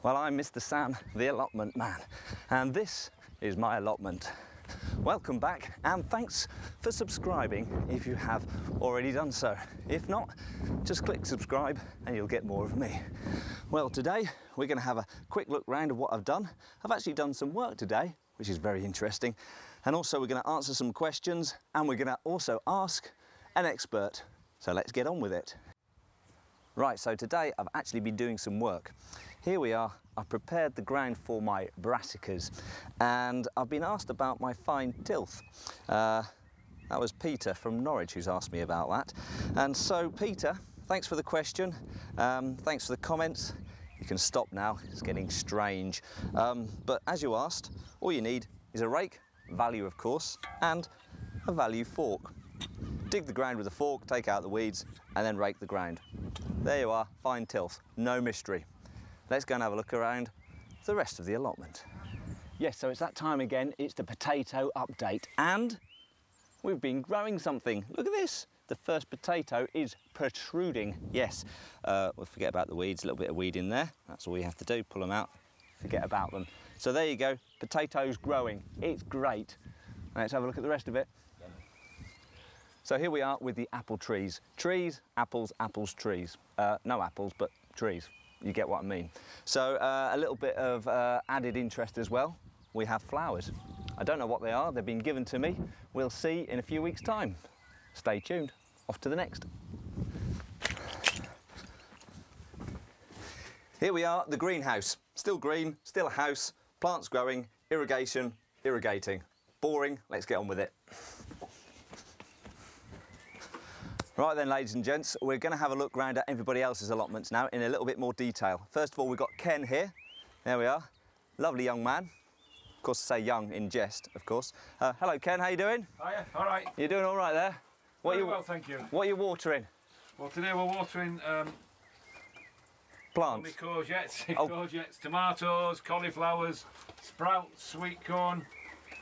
Well, I'm Mr. Sam, the allotment man, and this is my allotment. Welcome back, and thanks for subscribing if you have already done so. If not, just click subscribe and you'll get more of me. Well, today we're going to have a quick look round of what I've done. I've actually done some work today, which is very interesting, and also we're going to answer some questions, and we're going to also ask an expert. So let's get on with it. Right, so today I've actually been doing some work. Here we are, I've prepared the ground for my brassicas, and I've been asked about my fine tilth. That was Peter from Norwich who's asked me about that. And so Peter, thanks for the question, thanks for the comments. You can stop now, it's getting strange. But as you asked, all you need is a rake, value of course, and a value fork. Dig the ground with a fork, take out the weeds, and then rake the ground. There you are, fine tilth, no mystery. Let's go and have a look around the rest of the allotment. Yes, so it's that time again, it's the potato update, and we've been growing something. Look at this, the first potato is protruding. Yes, we'll forget about the weeds, a little bit of weed in there, that's all you have to do, pull them out, forget about them. So there you go, potatoes growing, it's great. Let's have a look at the rest of it. So here we are with the apple trees. Trees, apples, apples, trees. No apples, but trees. You get what I mean. So a little bit of added interest as well. We have flowers. I don't know what they are. They've been given to me. We'll see in a few weeks' time. Stay tuned. Off to the next. Here we are, the greenhouse. Still green, still a house, plants growing, irrigation, irrigating. Boring, let's get on with it. Right then, ladies and gents, we're going to have a look round at everybody else's allotments now in a little bit more detail. First of all, we've got Ken here. There we are. Lovely young man. Of course, I say young in jest, of course. Hello, Ken. How you doing? Hiya. All right. You doing all right there? Very well, thank you. What are you watering? Well, today we're watering plants. Courgettes, tomatoes, cauliflowers, sprouts, sweet corn,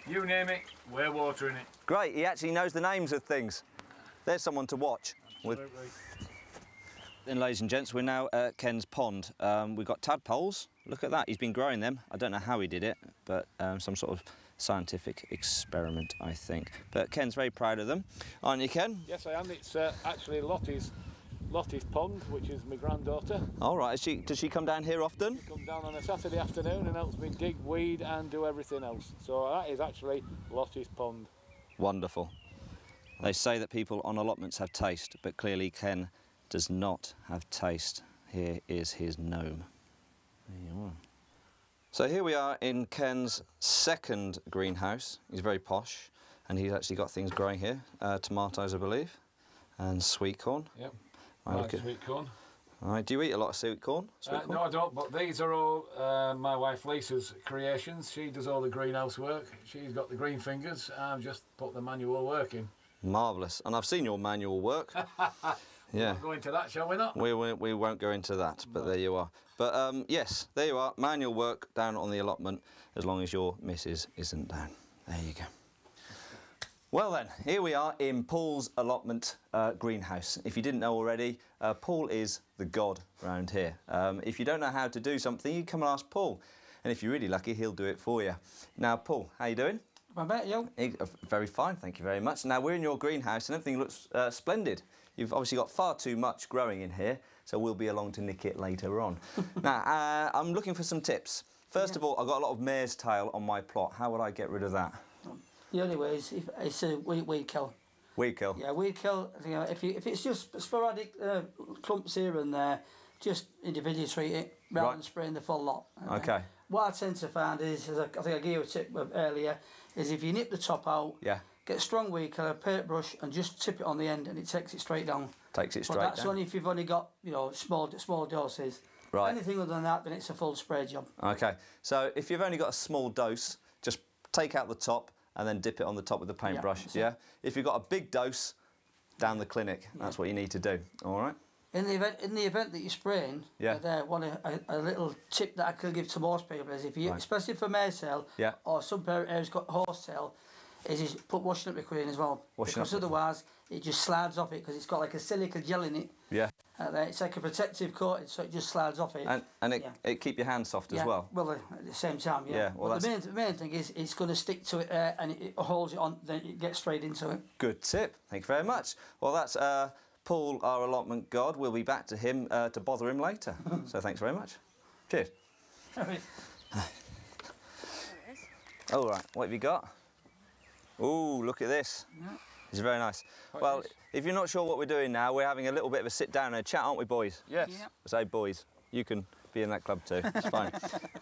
you name it, we're watering it. Great. He actually knows the names of things. There's someone to watch. Absolutely. Then, ladies and gents, we're now at Ken's pond. We've got tadpoles. Look at that, he's been growing them. I don't know how he did it, but some sort of scientific experiment, I think. But Ken's very proud of them. Aren't you, Ken? Yes, I am. It's actually Lottie's pond, which is my granddaughter. All right, does she come down here often? She comes down on a Saturday afternoon and helps me dig, weed and do everything else. So that is actually Lottie's pond. Wonderful. They say that people on allotments have taste, but clearly Ken does not have taste. Here is his gnome. There you are. So here we are in Ken's second greenhouse. He's very posh, and he's actually got things growing here. Tomatoes, I believe, and sweet corn. Yep, like sweet corn. All right, do you eat a lot of sweet corn? No, I don't, but these are all my wife Lisa's creations. She does all the greenhouse work. She's got the green fingers. I've just put the manual work in. Marvellous. And I've seen your manual work. Yeah. We'll go into that, shall we not? We won't go into that, but there you are. But yes, there you are. Manual work down on the allotment, as long as your missus isn't down. There you go. Well then, here we are in Paul's allotment greenhouse. If you didn't know already, Paul is the god round here. If you don't know how to do something, you come and ask Paul. And if you're really lucky, he'll do it for you. Now, Paul, how you doing? I bet you. Very fine, thank you very much. Now we're in your greenhouse and everything looks splendid. You've obviously got far too much growing in here, so we'll be along to nick it later on. Now, I'm looking for some tips. First of all, I've got a lot of mare's tail on my plot. How would I get rid of that? The only way is if it's a weed kill. Weed kill? Yeah, weed kill. You know, if it's just sporadic clumps here and there, just individually treat it rather than spraying the full lot. Okay. What I tend to find is, I think I gave you a tip earlier, is if you nip the top out, get a strong weed killer, paintbrush, and just tip it on the end, and it takes it straight down. Takes it straight down. But that's only if you've only got, you know, small doses. Right. Anything other than that, then it's a full spray job. Okay. So if you've only got a small dose, just take out the top and then dip it on the top with the paintbrush. Yeah. If you've got a big dose, down the clinic. That's what you need to do. All right. In the event that you're spraying, a little tip that I could give to most people is if you, especially for mare's tail, or some areas got horsetail, is put washing up liquid in as well. Because otherwise it just slides off it because it's got like a silica gel in it. Yeah. It's like a protective coating, so it just slides off it. And it keep your hands soft as well. Well, at the same time, yeah. Yeah. Well, the main thing is it's going to stick to it there, and it holds it on. Then it gets straight into it. Good tip. Thank you very much. Well, that's Paul, our allotment god. We'll be back to him to bother him later. So thanks very much. Cheers. All right. What have you got? Oh, look at this. Yeah. It's very nice. Well, if you're not sure what we're doing now, we're having a little bit of a sit down and a chat, aren't we, boys? Yes. Yep. I say boys. You can be in that club too. It's fine.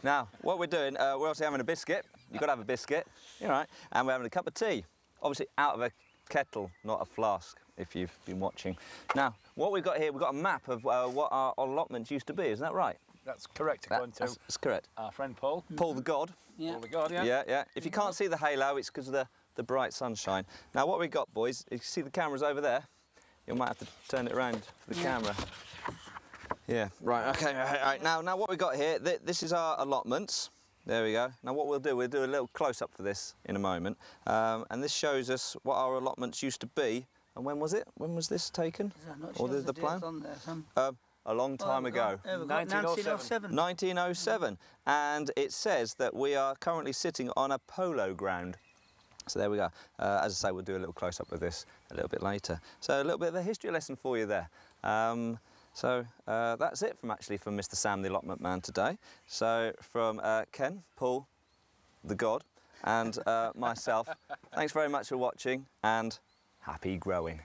Now, what we're doing, we're also having a biscuit. You've got to have a biscuit. You're right. And we're having a cup of tea. Obviously out of a kettle, not a flask, if you've been watching. Now, what we've got here, we've got a map of what our allotments used to be. Isn't that right? That's correct. That's correct. Our friend Paul. Paul the God. Yeah. Paul the God, yeah. Yeah, yeah. If you can't see the halo, it's because of the bright sunshine. Now, what we've got, boys, you see the cameras over there? You might have to turn it around for the camera. Yeah, right, okay, right. Now what we've got here, this is our allotments. There we go. Now what we'll do a little close-up for this in a moment. And this shows us what our allotments used to be. And when was it? When was this taken? Or the plan? On there, a long time ago. 1907. 1907. And it says that we are currently sitting on a polo ground. So there we go. As I say, we'll do a little close-up of this a little bit later. So a little bit of a history lesson for you there. So that's it from Mr. Sam, the allotment man today. So from Ken, Paul, the God, and myself, thanks very much for watching and happy growing.